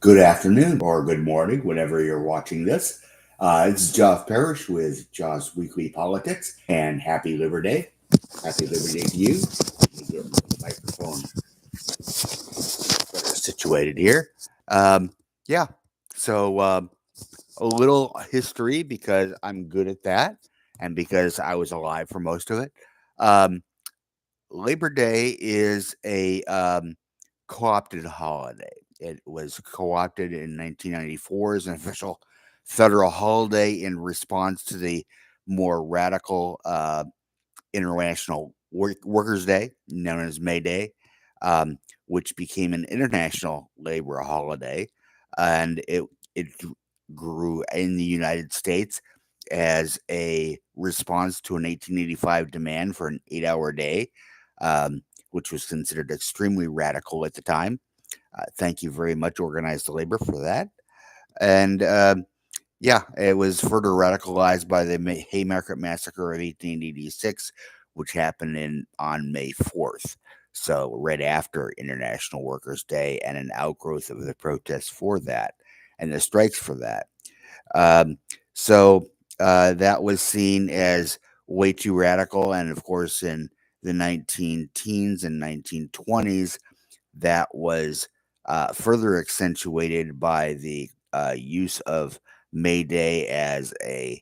Good afternoon or good morning, whenever you're watching this. It's Geoff Parrish with Jaw's Weekly Politics, and happy Labor Day. Happy Labor Day to you. Let me get my microphone better situated here. Um, yeah, so a little history because I'm good at that, and because I was alive for most of it. Um, Labor Day is a co-opted holiday. It was co-opted in 1994 as an official federal holiday in response to the more radical International Workers' Day, known as May Day, um, which became an international labor holiday, and it grew in the United States as a response to an 1885 demand for an 8-hour day, um, which was considered extremely radical at the time. Thank you very much, organized labor, for that. And yeah, it was further radicalized by the Haymarket Massacre of 1886, which happened on May 4th. So, right after International Workers' Day, and an outgrowth of the protests for that and the strikes for that. Um, so, that was seen as way too radical. And of course, in the 19 teens and 1920s, that was further accentuated by the use of May Day as a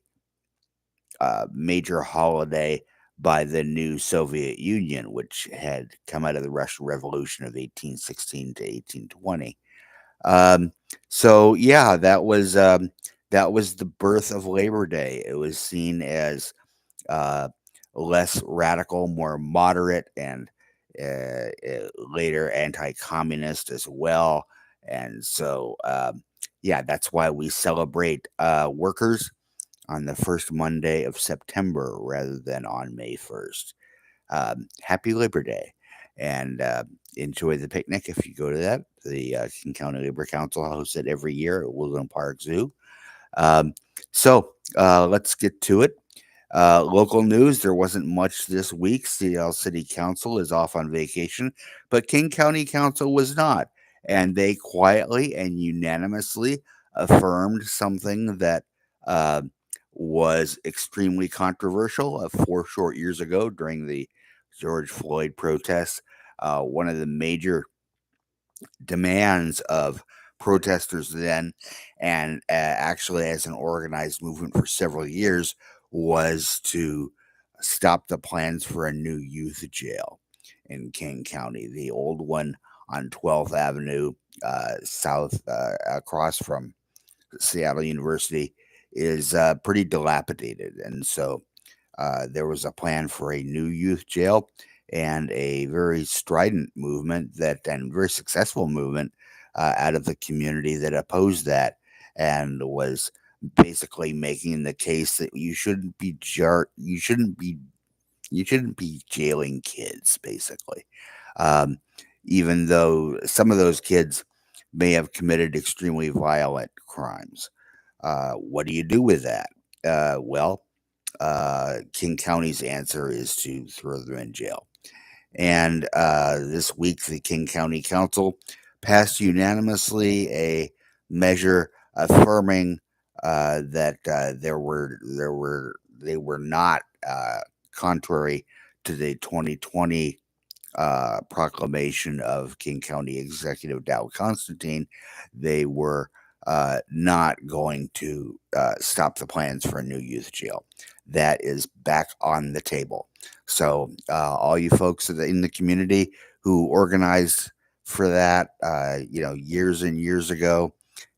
major holiday by the new Soviet Union, which had come out of the Russian Revolution of 1816 to 1820. Um, so yeah, that was the birth of Labor Day. It was seen as uh, less radical, more moderate, and later anti-communist as well. And so, yeah, that's why we celebrate workers on the first Monday of September rather than on May 1st. Happy Labor Day, and enjoy the picnic if you go to that. The King County Labor Council hosts it every year at Woodland Park Zoo. Um, so let's get to it. Local news, there wasn't much this week. Seattle City Council is off on vacation, but King County Council was not. And they quietly and unanimously affirmed something that uh, was extremely controversial 4 short years ago during the George Floyd protests. One of the major demands of protesters then, and actually as an organized movement for several years, was to stop the plans for a new youth jail in King County. The old one on 12th Avenue, south across from Seattle University, is pretty dilapidated. And so there was a plan for a new youth jail, and a very strident movement that and very successful movement out of the community that opposed that, and was basically making the case that you shouldn't be jailing kids, basically. Um, Even though some of those kids may have committed extremely violent crimes. What do you do with that? Well, King County's answer is to throw them in jail. And this week, the King County Council passed unanimously a measure affirming that they were not contrary to the 2020 proclamation of King County Executive Dow Constantine. They were not going to stop the plans for a new youth jail. That is back on the table. So, all you folks in the community who organized for that, years and years ago,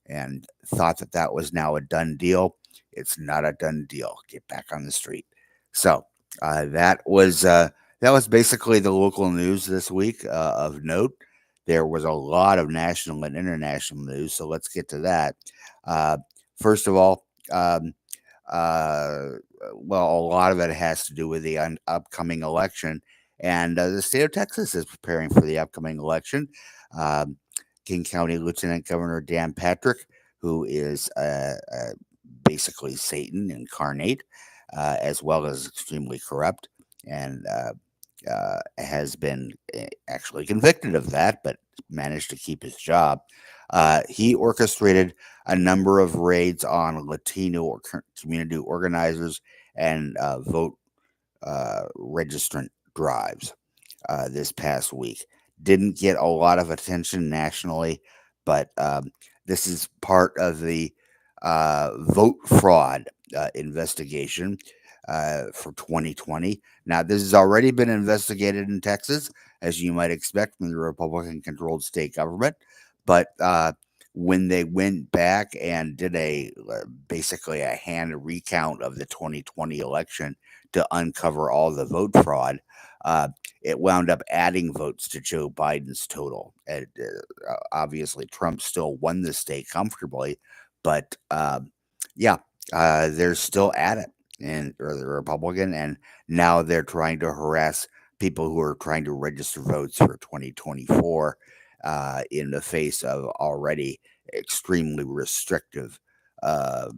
and thought that that was now a done deal, it's not a done deal. Get back on the street. So, that was basically the local news this week of note. There was a lot of national and international news, so let's get to that. Uh, First of all, uh, well, a lot of it has to do with the upcoming election, and the state of Texas is preparing for the upcoming election. Um, King County Lieutenant Governor Dan Patrick, who is basically Satan incarnate, as well as extremely corrupt and has been actually convicted of that, but managed to keep his job. He orchestrated a number of raids on Latino community organizers and vote registrant drives this past week. Didn't get a lot of attention nationally, but this is part of the vote fraud investigation for 2020. Now, this has already been investigated in Texas, as you might expect from the Republican controlled state government. But when they went back and did basically a hand recount of the 2020 election to uncover all the vote fraud, uh, it wound up adding votes to Joe Biden's total. And, obviously, Trump still won the state comfortably, but yeah, they're still at it, and or the Republican, and now they're trying to harass people who are trying to register votes for 2024 in the face of already extremely restrictive uh,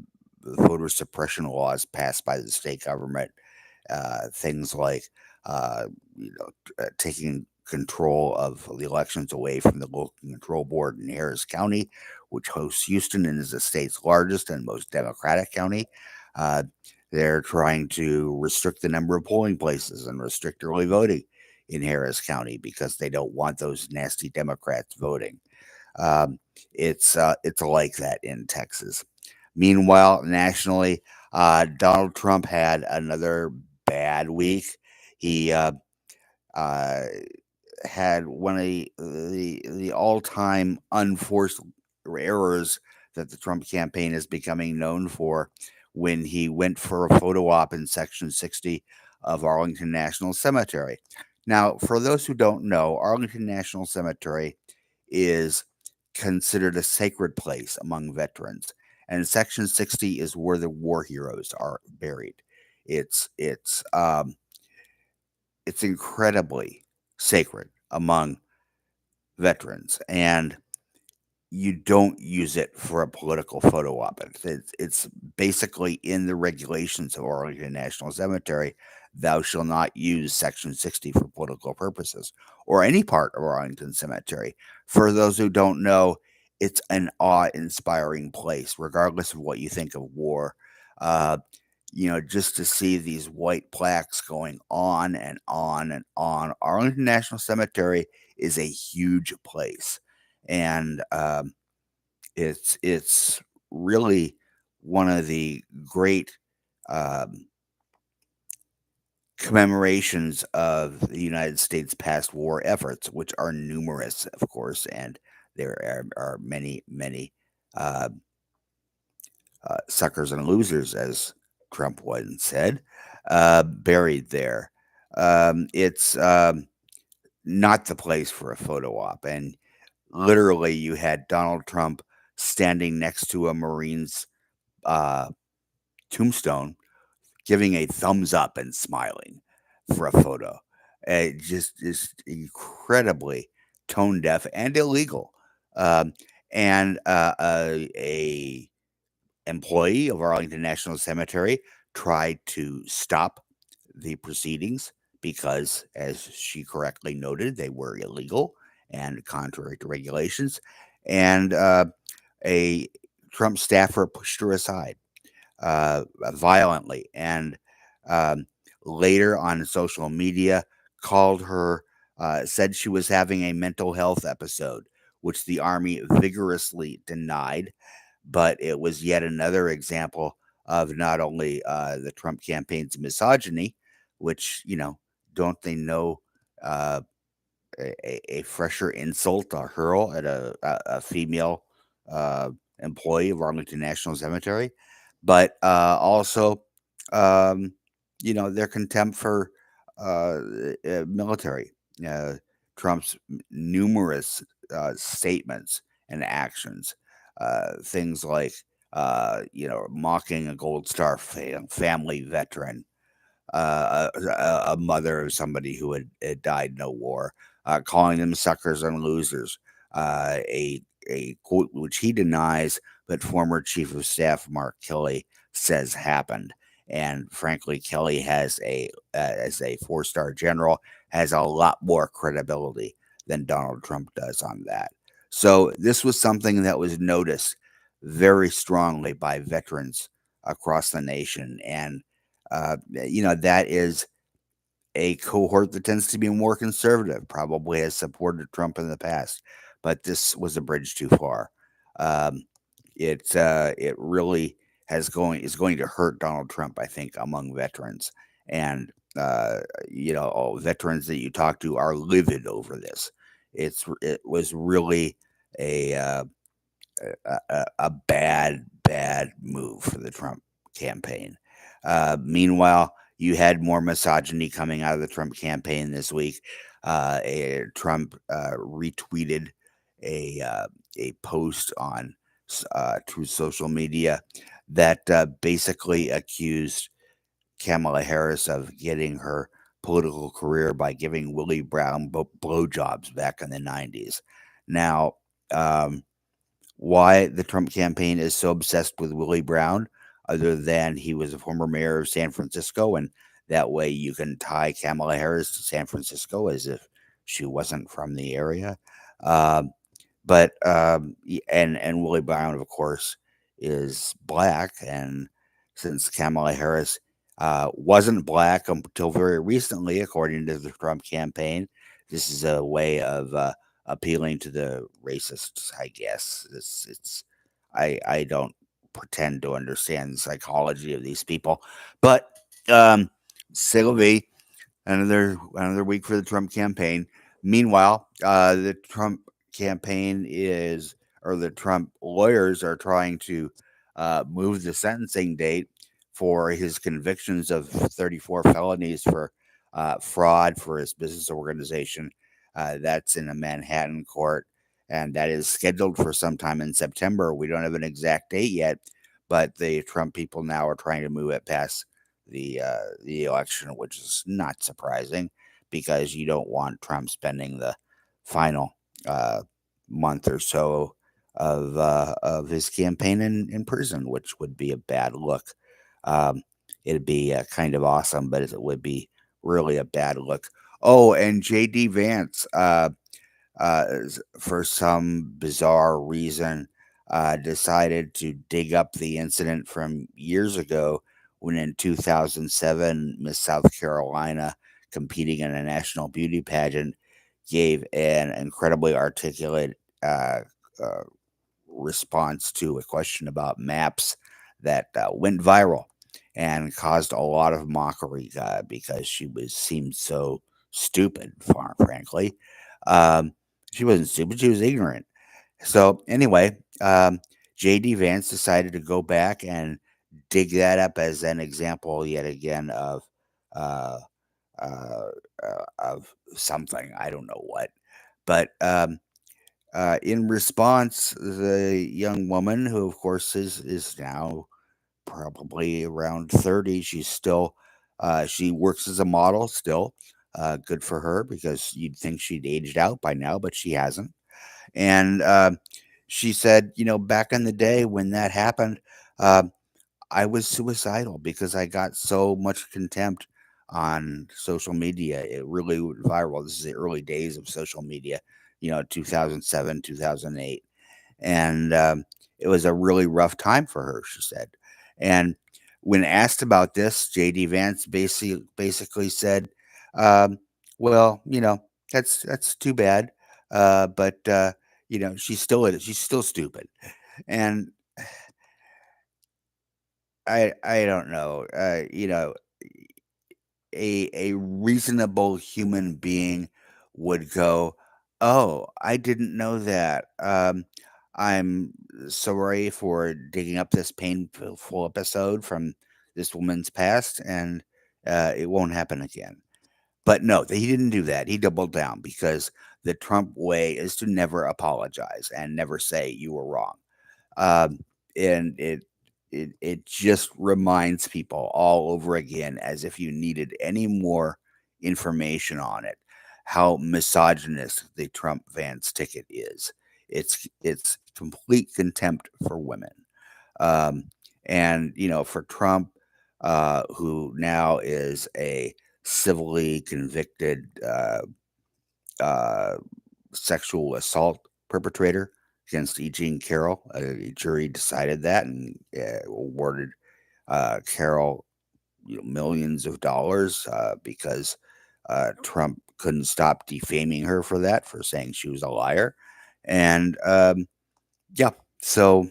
voter suppression laws passed by the state government. Things like uh, taking control of the elections away from the local control board in Harris County, which hosts Houston and is the state's largest and most Democratic county. Uh, they're trying to restrict the number of polling places and restrict early voting in Harris County because they don't want those nasty Democrats voting. Um, it's like that in Texas. Meanwhile, nationally, Donald Trump had another bad week. He uh, had one of the all time unforced errors that the Trump campaign is becoming known for when he went for a photo op in Section 60 of Arlington National Cemetery. Now, for those who don't know, Arlington National Cemetery is considered a sacred place among veterans, and Section 60 is where the war heroes are buried. It's it's um, it's incredibly sacred among veterans, and you don't use it for a political photo op. It's basically in the regulations of Arlington National Cemetery. Thou shall not use Section 60 for political purposes or any part of Arlington Cemetery. For those who don't know, it's an awe inspiring place, regardless of what you think of war. Uh, just to see these white plaques going on and on and on. Arlington National Cemetery is a huge place, and it's really one of the great um, commemorations of the United States past war efforts, which are numerous, of course, and there are many, many uh, suckers and losers, as Trump once said, buried there. It's not the place for a photo op. And literally, you had Donald Trump standing next to a Marine's uh, tombstone, giving a thumbs up and smiling for a photo. It just is incredibly tone deaf and illegal. Um, and a employee of Arlington National Cemetery tried to stop the proceedings because, as she correctly noted, they were illegal and contrary to regulations. And a Trump staffer pushed her aside violently, and um, later on social media called her, said she was having a mental health episode, which the Army vigorously denied. But it was yet another example of not only the Trump campaign's misogyny, which, don't they know uh, a fresher insult to hurl at a female uh, employee of Arlington National Cemetery, but also, um, their contempt for military. Uh, Trump's numerous statements and actions, things like, mocking a Gold Star family veteran, a mother of somebody who had died in a war, calling them suckers and losers. A quote which he denies, but former Chief of Staff Mark Kelly says happened. And frankly, Kelly has as a 4-star general, has a lot more credibility than Donald Trump does on that. So this was something that was noticed very strongly by veterans across the nation, and that is a cohort that tends to be more conservative, probably has supported Trump in the past, but this was a bridge too far. Um, it really is going to hurt Donald Trump, I think, among veterans, and uh, all veterans that you talk to are livid over this. It was really a uh, a bad move for the Trump campaign. Meanwhile, you had more misogyny coming out of the Trump campaign this week. Trump retweeted a post on through social media that basically accused Kamala Harris of getting her political career by giving Willie Brown blowjobs back in the 90s. Now, um, why the Trump campaign is so obsessed with Willie Brown, other than he was a former mayor of San Francisco, and that way you can tie Kamala Harris to San Francisco as if she wasn't from the area. Um, and Willie Brown, of course, is black, and since Kamala Harris wasn't black until very recently, according to the Trump campaign, this is a way of appealing to the racists, I guess. I don't pretend to understand the psychology of these people, but um, Sylvie, another week for the Trump campaign. Meanwhile, the Trump campaign is, or the Trump lawyers are trying to move the sentencing date for his convictions of 34 felonies for fraud for his business organization. That's in a Manhattan court, and that is scheduled for sometime in September. We don't have an exact date yet, but the Trump people now are trying to move it past the election, which is not surprising because you don't want Trump spending the final uh, month or so of his campaign in prison, which would be a bad look. Um, it'd be kind of awesome, but it would be really a bad look. Oh, and JD Vance. For some bizarre reason, decided to dig up the incident from years ago when in 2007, Miss South Carolina, competing in a national beauty pageant, gave an incredibly articulate uh, uh, response to a question about maps that went viral and caused a lot of mockery because she was seemed so stupid, frankly. Um, she wasn't stupid; she was ignorant. So anyway, JD Vance decided to go back and dig that up as an example yet again uh, uh, of something. I don't know what, but in response, the young woman, who of course is now probably around 30, she's still she works as a model still. Good for her because you'd think she'd aged out by now, but she hasn't. And she said, back in the day when that happened, uh, I was suicidal because I got so much contempt on social media. It really went viral. This is the early days of social media, 2007, 2008. And it was a really rough time for her, she said. And when asked about this, JD Vance basically said, um, well, that's too bad. But she's still stupid. And I don't know. A reasonable human being would go, "Oh, I didn't know that. I'm sorry for digging up this painful episode from this woman's past, and it won't happen again." But no, he didn't do that. He doubled down because the Trump way is to never apologize and never say you were wrong. Um, and it just reminds people all over again, as if you needed any more information on it, how misogynist the Trump Vance ticket is. It's complete contempt for women. Um, and for Trump, who now is a civilly convicted uh, sexual assault perpetrator against E. Jean Carroll. A jury decided that and awarded Carroll millions of dollars because Trump couldn't stop defaming her for that, for saying she was a liar. And yeah, so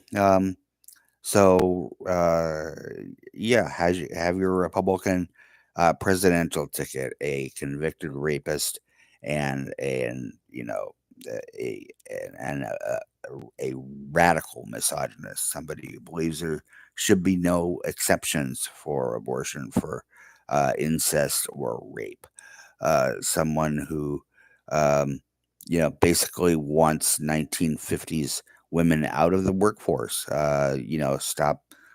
so yeah, have your Republican presidential ticket a convicted rapist and a and a radical misogynist, somebody who believes there should be no exceptions for abortion, for incest or rape, someone who, um, basically wants 1950s women out of the workforce.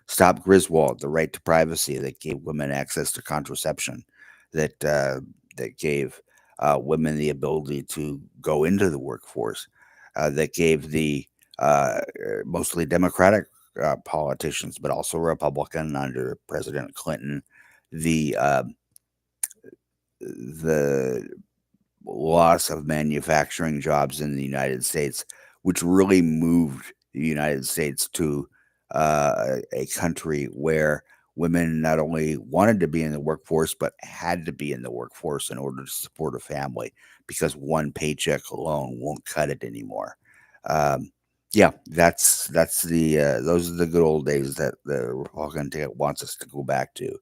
Stop Griswold, the right to privacy that gave women access to contraception, that that gave women the ability to go into the workforce, that gave the mostly Democratic politicians, but also Republican under President Clinton, the the loss of manufacturing jobs in the United States, which really moved the United States to a country where women not only wanted to be in the workforce, but had to be in the workforce in order to support a family because one paycheck alone won't cut it anymore. Um, yeah, that's the those are the good old days that the Republican ticket wants us to go back to,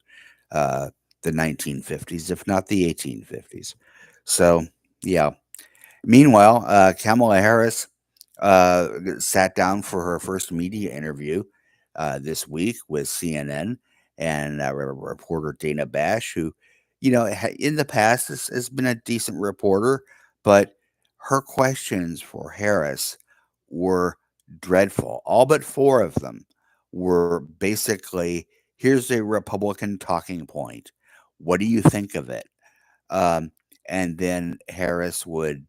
uh, the 1950s, if not the 1850s. So, yeah. Meanwhile, Kamala Harris sat down for her first media interview this week with CNN and reporter Dana Bash, who, in the past has been a decent reporter, but her questions for Harris were dreadful. All but four of them were basically, here's a Republican talking point. What do you think of it? Um, and then Harris would,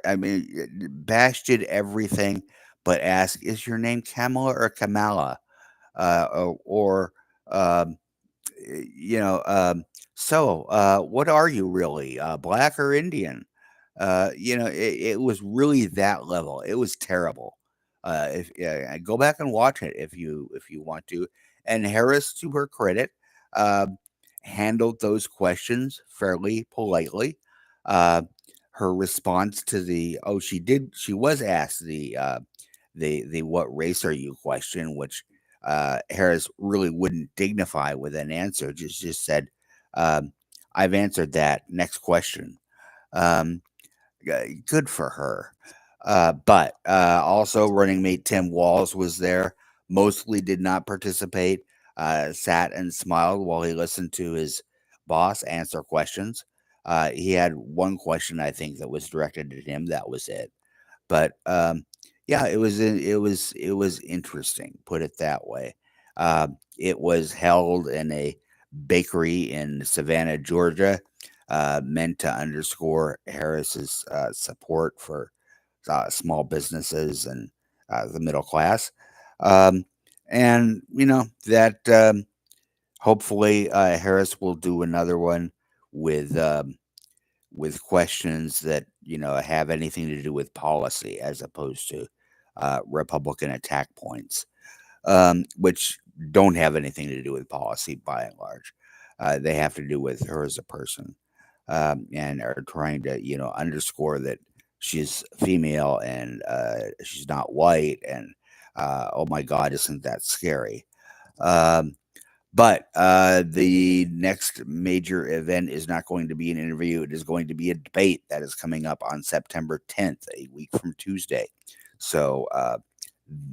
I mean, Bash did everything but ask, "Is your name Kamala or Kamala?" Or um, you know, what are you really, black or Indian? It was really that level. It was terrible. If Go back and watch it if you want to. And Harris, to her credit, um, handled those questions fairly politely. Uh, Her response to she was asked the what race are you question, which Harris really wouldn't dignify with an answer. Just said, um, "I've answered that. Next question." Um, Good for her. But also, running mate Tim Walz was there. Mostly did not participate. Sat and smiled while he listened to his boss answer questions. He had one question I think that was directed at him. That was it. But yeah, it was interesting. Put it that way. It was held in a bakery in Savannah, Georgia, meant to underscore Harris's support for small businesses and the middle class. Um, and that hopefully Harris will do another one with questions that have anything to do with policy as opposed to Republican attack points, which don't have anything to do with policy by and large. They have to do with her as a person, and are trying to underscore that she's female and she's not white, and oh my God, isn't that scary? Um, but the next major event is not going to be an interview. It is going to be a debate that is coming up on September 10th, a week from Tuesday. So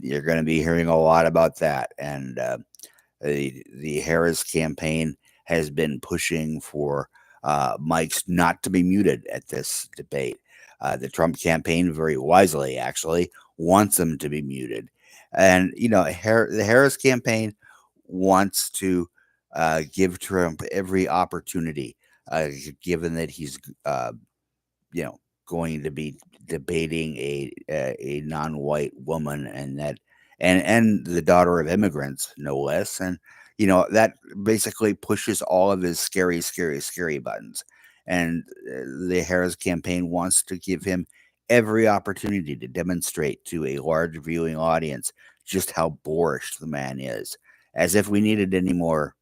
you're going to be hearing a lot about that. And the Harris campaign has been pushing for mics not to be muted at this debate. The Trump campaign, very wisely, actually, wants them to be muted. And, the Harris campaign wants to give Trump every opportunity, given that he's, you know, going to be debating a non-white woman, and the daughter of immigrants, no less. And that basically pushes all of his scary, scary, scary buttons. And the Harris campaign wants to give him every opportunity to demonstrate to a large viewing audience just how boorish the man is, as if we needed any more,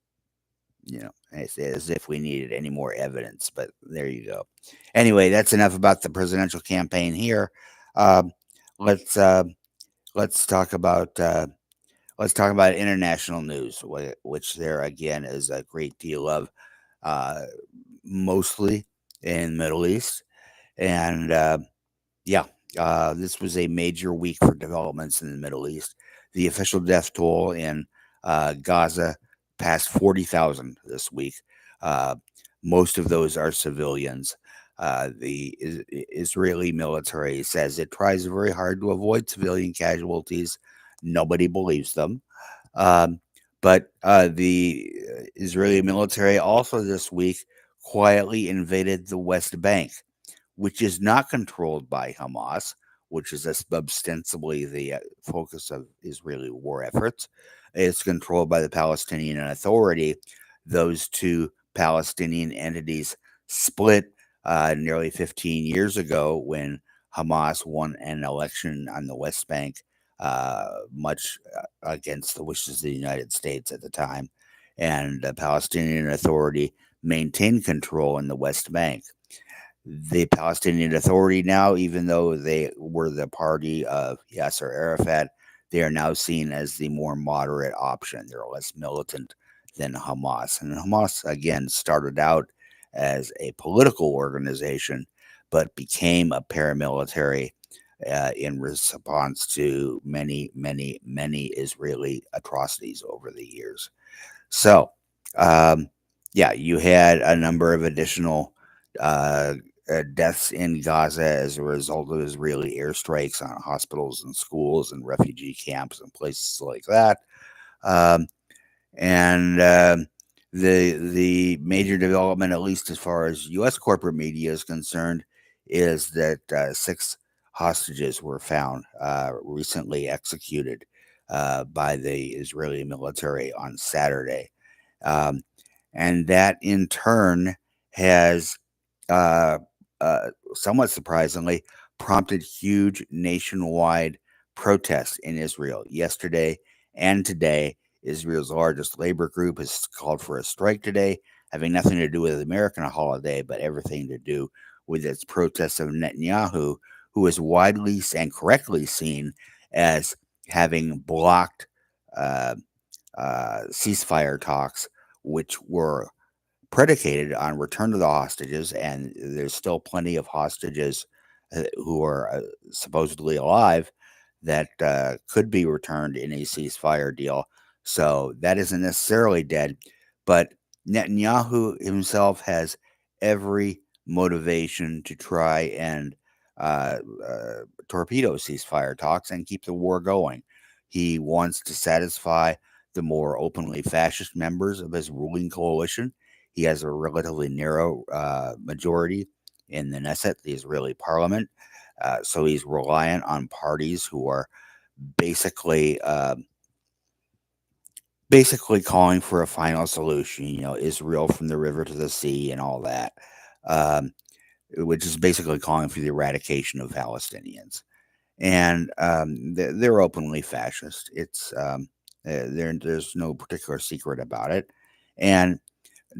as if we needed any more evidence. But there you go. Anyway, that's enough about the presidential campaign here. Um, let's uh, let's talk about international news, which there again is a great deal of, uh, mostly in Middle East, and yeah, this was a major week for developments in the Middle East. The official death toll in Gaza passed 40,000 this week. Uh, Most of those are civilians. The Israeli military says it tries very hard to avoid civilian casualties. Nobody believes them. Um, but the Israeli military also this week quietly invaded the West Bank, which is not controlled by Hamas, which is ostensibly the focus of Israeli war efforts. It's controlled by the Palestinian Authority. Those two Palestinian entities split nearly 15 years ago when Hamas won an election on the West Bank, much against the wishes of the United States at the time. And the Palestinian Authority maintained control in the West Bank. The Palestinian Authority now, even though they were the party of Yasser Arafat, they are now seen as the more moderate option. They're less militant than Hamas. And Hamas, again, started out as a political organization, but became a paramilitary in response to many, many, many Israeli atrocities over the years. So, um, yeah, you had a number of additional uh, deaths in Gaza as a result of Israeli airstrikes on hospitals and schools and refugee camps and places like that. Um, and the major development, at least as far as U.S. corporate media is concerned, is that 6 hostages were found recently executed by the Israeli military on Saturday. Um, and that in turn has, uh, somewhat surprisingly, prompted huge nationwide protests in Israel. Yesterday and today, Israel's largest labor group has called for a strike today, having nothing to do with the American holiday, but everything to do with its protests of Netanyahu, who is widely and correctly seen as having blocked uh, ceasefire talks, which were predicated on return of the hostages, and there's still plenty of hostages who are supposedly alive that could be returned in a ceasefire deal. So that isn't necessarily dead, but Netanyahu himself has every motivation to try and uh, torpedo ceasefire talks and keep the war going. He wants to satisfy the more openly fascist members of his ruling coalition. He has a relatively narrow majority in the Knesset, the Israeli parliament. So he's reliant on parties who are basically basically calling for a final solution. Israel from the river to the sea and all that, um, which is basically calling for the eradication of Palestinians. And they're openly fascist. There's no particular secret about it, and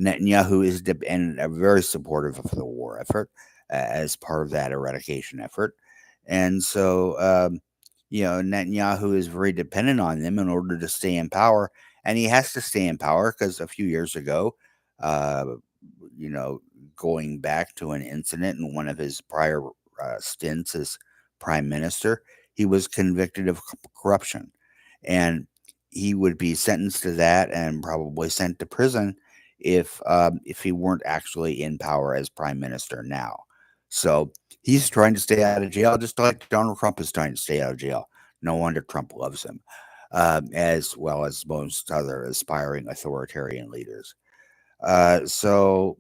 Netanyahu is and very supportive of the war effort as part of that eradication effort, and so Netanyahu is very dependent on them in order to stay in power, and he has to stay in power because a few years ago, uh, you know, going back to an incident in one of his prior stints as prime minister, he was convicted of corruption, and he would be sentenced to that and probably sent to prison if he weren't actually in power as prime minister now. So he's trying to stay out of jail, just like Donald Trump is trying to stay out of jail. No wonder Trump loves him, as well as most other aspiring authoritarian leaders. So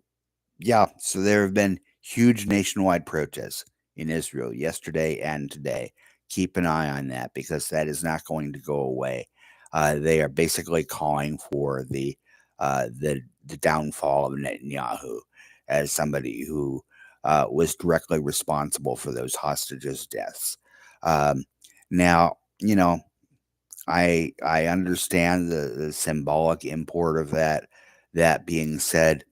yeah, so there have been huge nationwide protests in Israel yesterday and today. Keep an eye on that because that is not going to go away. They are basically calling for the downfall of Netanyahu as somebody who was directly responsible for those hostages' deaths. Um, now, I understand the symbolic import of that. That being said,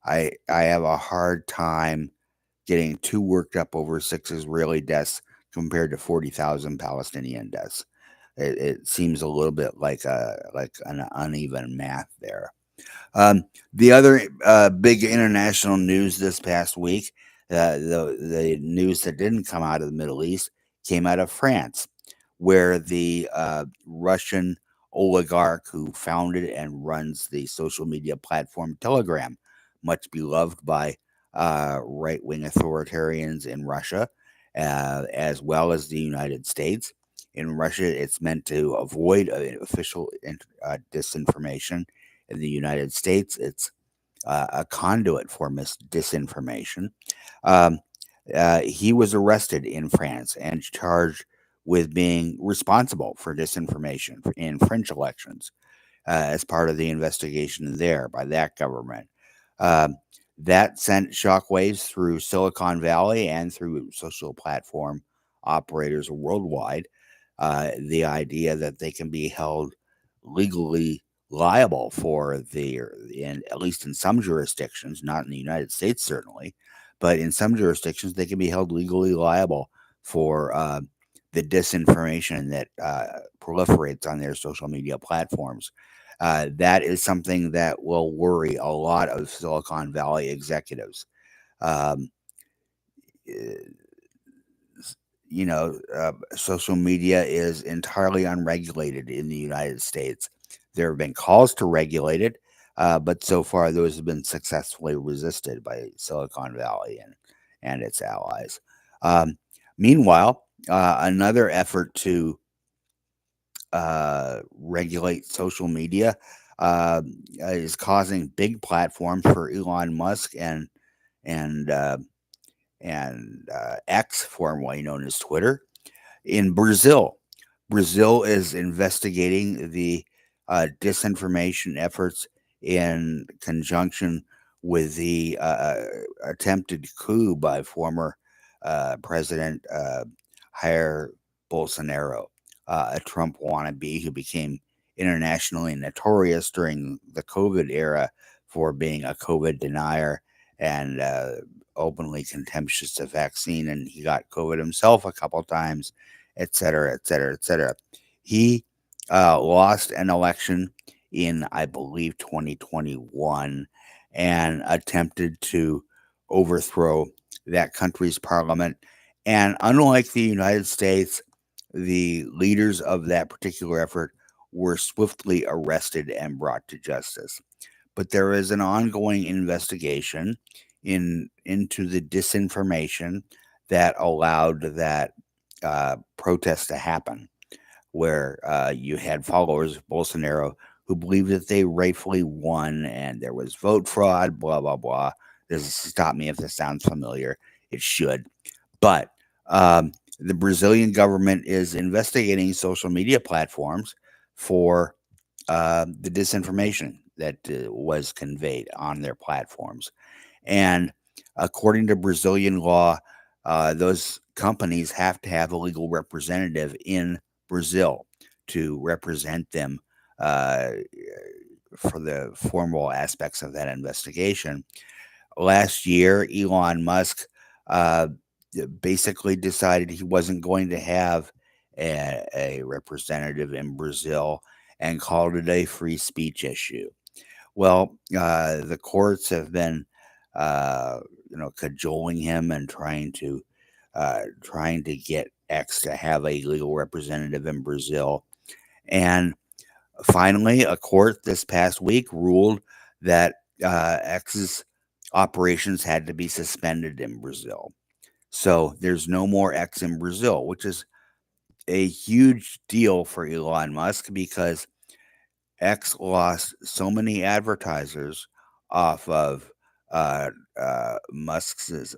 I have a hard time getting too worked up over 6 Israeli deaths compared to 40,000 Palestinian deaths. It seems a little bit like an uneven math there. The other big international news this past week, the news that didn't come out of the Middle East came out of France, where the Russian oligarch who founded and runs the social media platform Telegram, much beloved by right wing authoritarians in Russia, as well as the United States. In Russia, it's meant to avoid official disinformation. In the United States, it's a conduit for disinformation. Um, he was arrested in France and charged with being responsible for disinformation in French elections as part of the investigation there by that government. Um, that sent shockwaves through Silicon Valley and through social platform operators worldwide. The idea that they can be held legally liable for in at least in some jurisdictions, not in the United States certainly, but in some jurisdictions they can be held legally liable for the disinformation that proliferates on their social media platforms. That is something that will worry a lot of Silicon Valley executives. Um, eh, Social media is entirely unregulated in the United States. There have been calls to regulate it, but so far those have been successfully resisted by Silicon Valley and its allies. Um, Meanwhile, another effort to regulate social media uh, is causing big platforms for Elon Musk and uh, and X, formerly known as Twitter, in Brazil. Brazil is investigating the disinformation efforts in conjunction with the attempted coup by former President Jair Bolsonaro, a Trump wannabe who became internationally notorious during the COVID era for being a COVID denier and openly contemptuous of vaccine. And he got COVID himself a couple times, et cetera, et cetera, et cetera. He lost an election in, I believe, 2021 and attempted to overthrow that country's parliament. And unlike the United States, the leaders of that particular effort were swiftly arrested and brought to justice. But there is an ongoing investigation into the disinformation that allowed that protest to happen, where you had followers of Bolsonaro who believed that they rightfully won and there was vote fraud, blah, blah, blah. This is, stop me if this sounds familiar. It should. But the Brazilian government is investigating social media platforms for the disinformation that was conveyed on their platforms. And according to Brazilian law, those companies have to have a legal representative in Brazil to represent them uh, for the formal aspects of that investigation. Last year, Elon Musk uh, basically decided he wasn't going to have a representative in Brazil and called it a free speech issue. Well, the courts have been, uh, cajoling him and trying to get X to have a legal representative in Brazil. And finally, a court this past week ruled that X's operations had to be suspended in Brazil. So there's no more X in Brazil, which is a huge deal for Elon Musk because X lost so many advertisers off of Musk's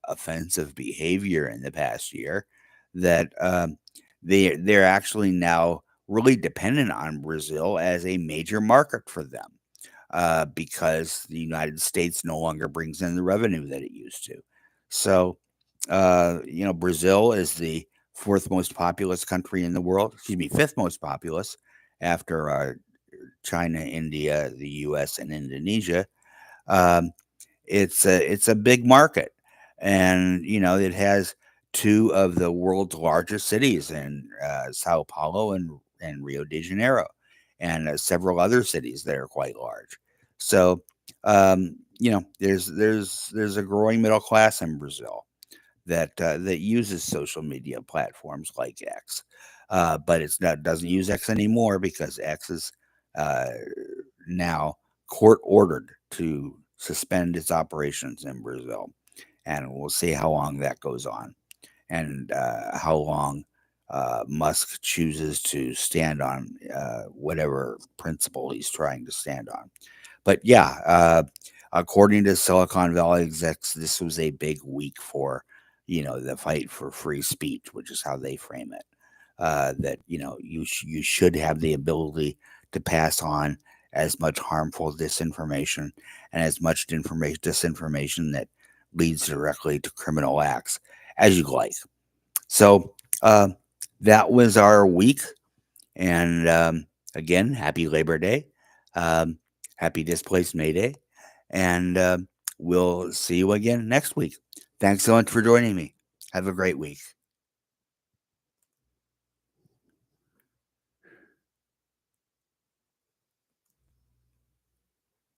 offensive behavior in the past year that they're actually now really dependent on Brazil as a major market for them because the United States no longer brings in the revenue that it used to. So, Brazil is the fourth most populous country in the world. Excuse me, fifth most populous after China, India, the U.S., and Indonesia. Um, it's a big market, and it has two of the world's largest cities in Sao Paulo and Rio de Janeiro, and several other cities that are quite large. So, there's a growing middle class in Brazil that uses social media platforms like X, but it's not doesn't use X anymore because X is uh, now court ordered to suspend its operations in Brazil, and we'll see how long that goes on, and how long Musk chooses to stand on whatever principle he's trying to stand on. But yeah, according to Silicon Valley execs, this was a big week for, the fight for free speech, which is how they frame it. That you should have the ability to pass on as much harmful disinformation and as much disinformation that leads directly to criminal acts as you like. So uh, that was our week. And again, happy Labor Day. Um, happy Displaced May Day. And we'll see you again next week. Thanks so much for joining me. Have a great week.